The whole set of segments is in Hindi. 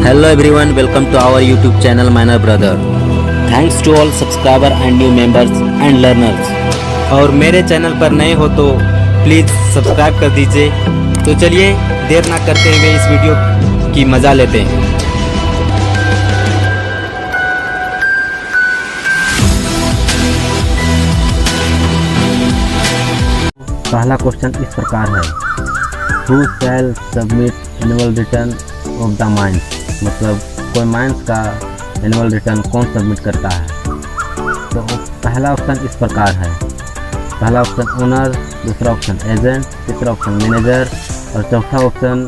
Hello everyone, welcome to our YouTube channel Minor Brother. Thanks to all subscriber and new members and learners. और मेरे चैनल पर नए हो तो प्लीज़ सब्सक्राइब कर दीजिए। तो चलिए देर ना करते हुए इस वीडियो की मज़ा लेते हैं। पहला क्वेश्चन इस प्रकार है, who shell submit annual return of the mines, मतलब कोई माइंस का एनुअल रिटर्न कौन सबमिट करता है। तो पहला ऑप्शन इस प्रकार है, पहला ऑप्शन ओनर, दूसरा ऑप्शन एजेंट, तीसरा ऑप्शन मैनेजर और चौथा ऑप्शन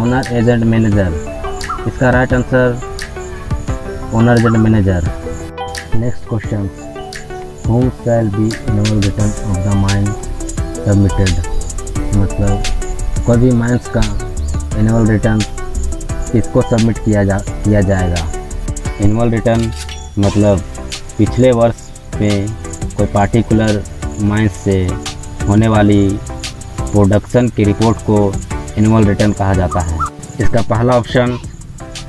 ओनर एजेंट मैनेजर। इसका right answer owner agent manager. Next question, whom shall be annual return of the mine submitted, मतलब कोई भी माइंस का एनुअल रिटर्न किसको सबमिट किया जाएगा। एनुअल रिटर्न मतलब पिछले वर्ष में कोई पार्टिकुलर माइंस से होने वाली प्रोडक्शन की रिपोर्ट को एनुअल रिटर्न कहा जाता है। इसका पहला ऑप्शन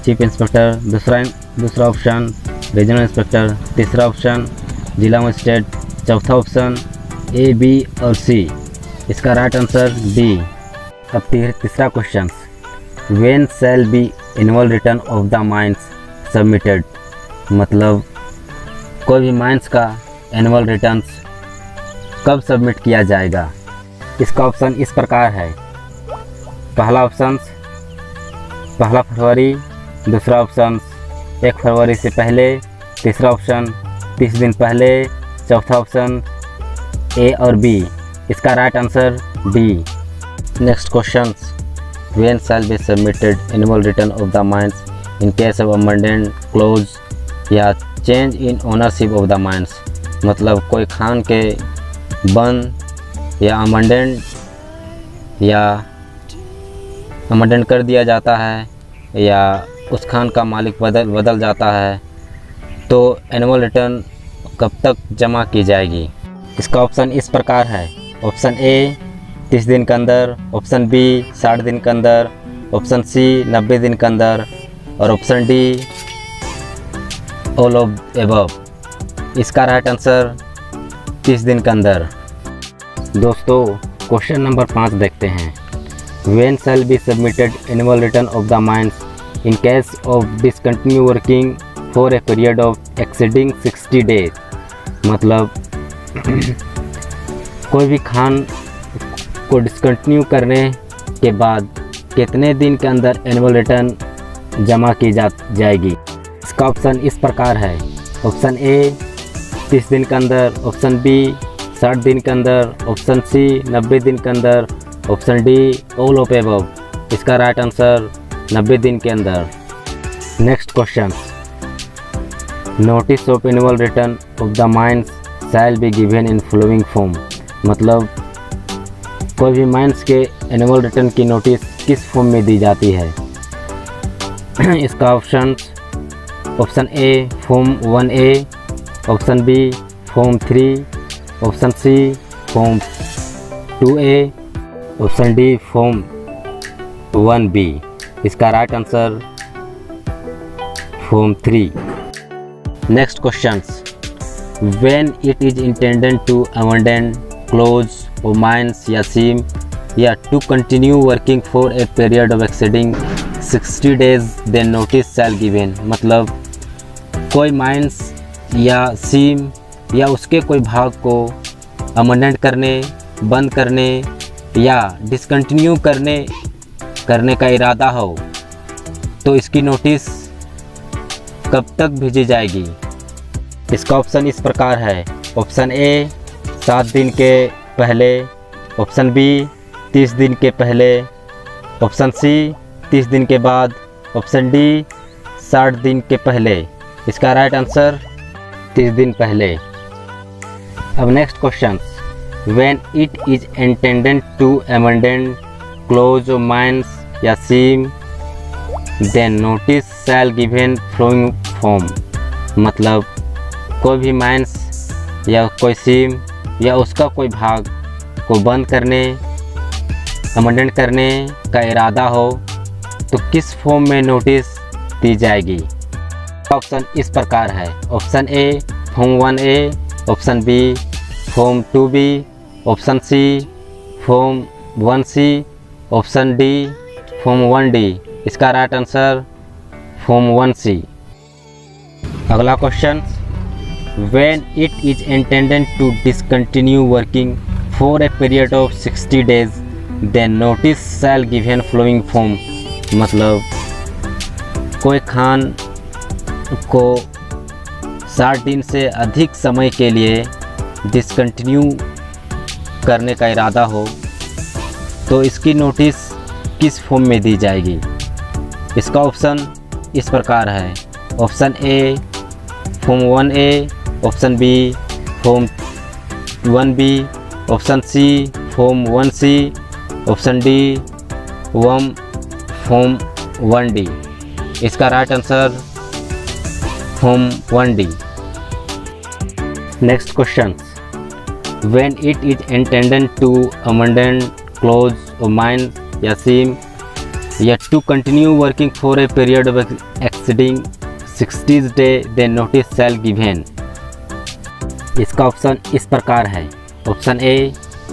चीफ इंस्पेक्टर, दूसरा ऑप्शन रीजनल इंस्पेक्टर, तीसरा ऑप्शन जिला मजिस्ट्रेट, चौथा ऑप्शन ए, बी और सी। इसका राइट आंसर डी। अब तीसरा question, when shall B annual return of the mines submitted, मतलब कोई भी माइंस का एनुअल रिटर्न कब सबमिट किया जाएगा। इसका ऑप्शन इस प्रकार है, पहला ऑप्शन 1 फरवरी, दूसरा ऑप्शन 1 फरवरी से पहले, तीसरा ऑप्शन 30 दिन पहले, चौथा ऑप्शन ए और बी। इसका right answer D. Next question, when shall be submitted annual return of the mines in case of amendment close या change in ownership of the mines, मतलब कोई खान के बंद या अमेंडेंट कर दिया जाता है या उस खान का मालिक बदल जाता है, तो एनुअल रिटर्न कब तक जमा की जाएगी। इसका ऑप्शन इस प्रकार है, ऑप्शन ए 30 दिन के अंदर, ऑप्शन बी 60 दिन के अंदर, ऑप्शन सी 90 दिन के अंदर और option D all of above. इसका राइट आंसर 30 दिन के अंदर। दोस्तों क्वेश्चन नंबर 5 देखते हैं, when shall be submitted annual return of the mines in case of discontinue working for a period of exceeding 60 days, मतलब कोई भी खान को डिसकंटिन्यू करने के बाद कितने दिन के अंदर एनुअल रिटर्न जमा की जाएगी। इसका ऑप्शन इस प्रकार है, ऑप्शन ए 30 दिन के अंदर, ऑप्शन बी 60 दिन के अंदर, ऑप्शन सी 90 दिन के अंदर, option D all of above. इसका राइट आंसर 90 दिन के अंदर। Next question, notice of annual return of the mines shall be given in following form, मतलब कोई भी माइंस के एनुअल रिटर्न की नोटिस किस फॉर्म में दी जाती है। इसका option A form 1A, option B form 3, option C form 2A, option D form 1B। इसका right answer form 3। Next question, when it is intended to amend close और माइंस या सीम या to continue working for a period of exceeding 60 days then notice shall given, मतलब कोई माइंस या सीम या उसके कोई भाग को अमेंडेंट करने, बंद करने या डिसकंटिन्यू करने का इरादा हो तो इसकी नोटिस कब तक भेजी जाएगी। इसका ऑप्शन इस प्रकार है, ऑप्शन ए 7 दिन के पहले, ऑप्शन बी 30 दिन के पहले, ऑप्शन सी 30 दिन के बाद, ऑप्शन डी 60 दिन के पहले। इसका राइट आंसर 30 दिन पहले। अब next question, when it is intended to amend close of mines या seam then notice shall given following form, मतलब कोई भी माइंस या कोई सीम या उसका कोई भाग को बंद करने, अमेंडेंट करने का इरादा हो तो किस फॉर्म में नोटिस दी जाएगी। ऑप्शन इस प्रकार है। Option A form 1A, option B form 2B, option C form 1C, option D form 1D। इसका राइट आंसर फॉर्म 1C। अगला question, when it is intended to discontinue working for a period of 60 days, then notice shall given following form। मतलब कोई खान को 60 दिन से अधिक समय के लिए डिसकंटिन्यू करने का इरादा हो तो इसकी नोटिस किस फॉर्म में दी जाएगी। इसका ऑप्शन इस प्रकार है। Option A form 1A, option B form 1B, option C form 1C, option D form 1D। इसका right answer form 1D। Next question, when it is intended to amend, close or mine या seam या to continue working for a period of exceeding 60 days, then notice shall given। इसका ऑप्शन इस प्रकार है। Option A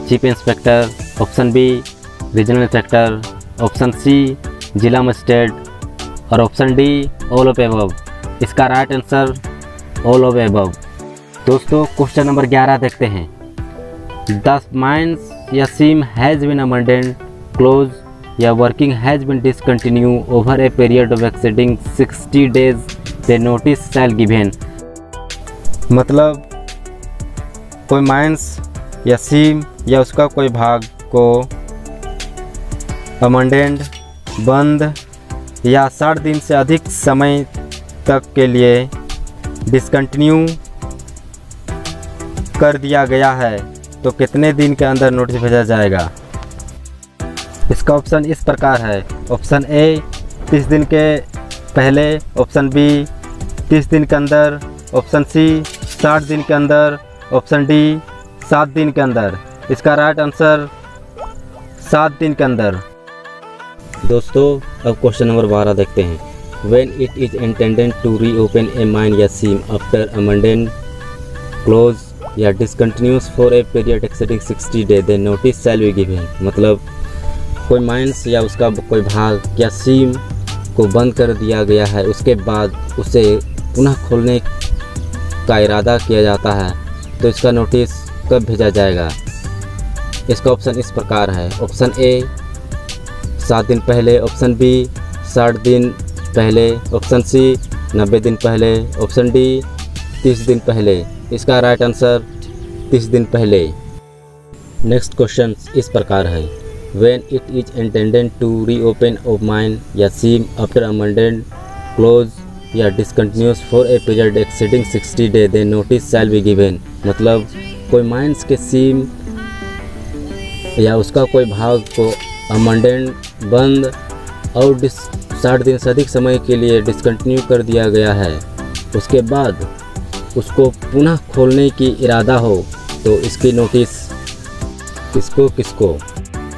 chief inspector, option B regional inspector, option C जिला मजिस्ट्रेट और option D all of above. इसका right answer all of above. दोस्तों क्वेश्चन नंबर 11 देखते हैं। द माइंस या seam has been amended, close या working has been discontinue over a period of exceeding 60 days, the notice shall given. मतलब कोई माइंस या सीम या उसका कोई भाग को अमेंडेड, बंद या 60 दिन से अधिक समय तक के लिए डिसकंटिन्यू कर दिया गया है तो कितने दिन के अंदर नोटिस भेजा जाएगा। इसका ऑप्शन इस प्रकार है। ऑप्शन ए 30 दिन के पहले, ऑप्शन बी 30 दिन के अंदर, ऑप्शन सी 60 दिन के अंदर, ऑप्शन डी 7 दिन के अंदर। इसका राइट आंसर 7 दिन के अंदर। दोस्तों अब क्वेश्चन नंबर 12 देखते हैं। When it is intended to reopen a mine या seam after amendment, close या discontinues for a period exceeding 60 days, then notice shall be given। मतलब कोई माइंस या उसका कोई भाग या सीम को बंद कर दिया गया है, उसके बाद उसे पुनः खोलने का इरादा किया जाता है तो इसका नोटिस कब भेजा जाएगा। इसका ऑप्शन इस प्रकार है। ऑप्शन ए 7 दिन पहले, ऑप्शन बी 60 दिन पहले, ऑप्शन सी 90 दिन पहले, ऑप्शन डी 30 दिन पहले। इसका राइट आंसर 30 दिन पहले। नेक्स्ट क्वेश्चन इस प्रकार है। When it is intended to reopen a mine या seam after amendment, close या discontinues for a period exceeding 60 days, then notice shall be given। मतलब कोई माइंस के सीम या उसका कोई भाग को अमेंडेड, बंद और 60 दिन से अधिक समय के लिए डिसकंटिन्यू कर दिया गया है, उसके बाद उसको पुनः खोलने की इरादा हो तो इसकी नोटिस किसको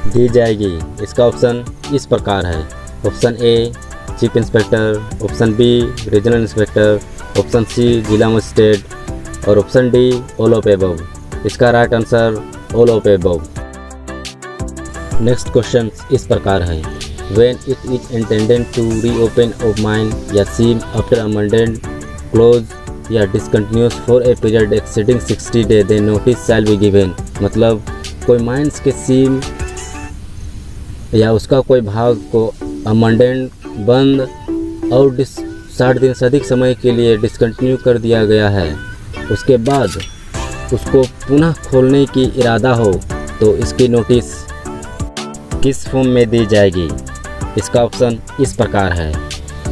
दी जाएगी। इसका ऑप्शन इस प्रकार है। Option A chief inspector, option B regional inspector, option C जिला मजिस्ट्रेट और option D all of above. इसका right answer all of above. Next question इस प्रकार है। When it is intended to reopen a mine या seam after amendment, close या discontinues for a period exceeding 60 days, then notice shall be given। मतलब कोई माइंस के सीम या उसका कोई भाग को अमेंडेड, बंद और 60 दिन से अधिक समय के लिए डिसकंटिन्यू कर दिया गया है, उसके बाद उसको पुनः खोलने की इरादा हो तो इसकी नोटिस किस फॉर्म में दी जाएगी। इसका ऑप्शन इस प्रकार है।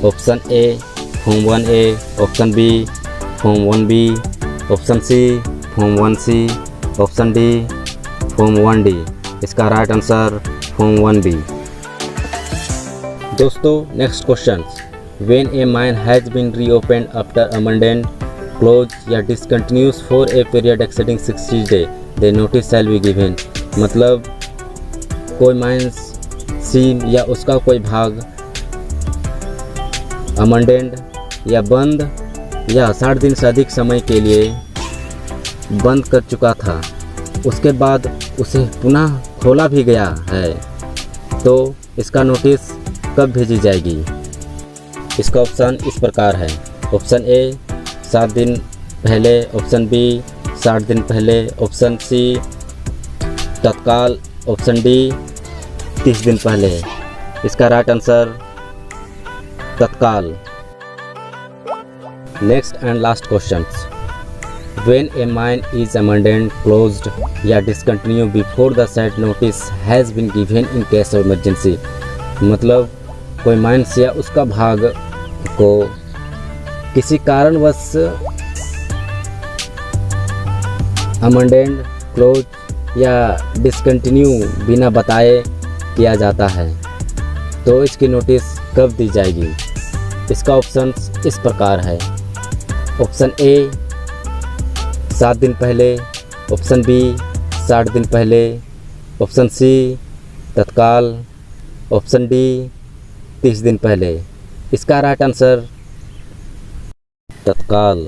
Option A form 1A, option B form 1B, option C form 1C, option D form 1D। इसका राइट आंसर फॉर्म 1B। दोस्तों next question. When a mine has been reopened after amendment, close या discontinues for a period exceeding 60 days, the notice shall be given। मतलब कोई माइंस, सीम या उसका कोई भाग अमेंडेड या बंद या 60 दिन से अधिक समय के लिए बंद कर चुका था, उसके बाद उसे पुनः खोला भी गया है, तो इसका नोटिस कब भेजी जाएगी? इसका ऑप्शन इस प्रकार है। ऑप्शन ए 7 दिन पहले, ऑप्शन बी 60 दिन पहले, ऑप्शन सी तत्काल, ऑप्शन डी 30 दिन पहले। इसका राइट आंसर तत्काल। Next and last question, when a mine is amended, closed या discontinued before the said notice has been given in case of emergency, मतलब कोई माइंस या उसका भाग को किसी कारणवश अमेंडेड, क्लोज या डिसकंटिन्यू बिना बताए किया जाता है, तो इसकी नोटिस कब दी जाएगी? इसका ऑप्शन इस प्रकार है। ऑप्शन ए 7 दिन पहले, ऑप्शन बी 60 दिन पहले, ऑप्शन सी तत्काल, ऑप्शन डी 30 दिन पहले। इसका राइट आंसर तत्काल।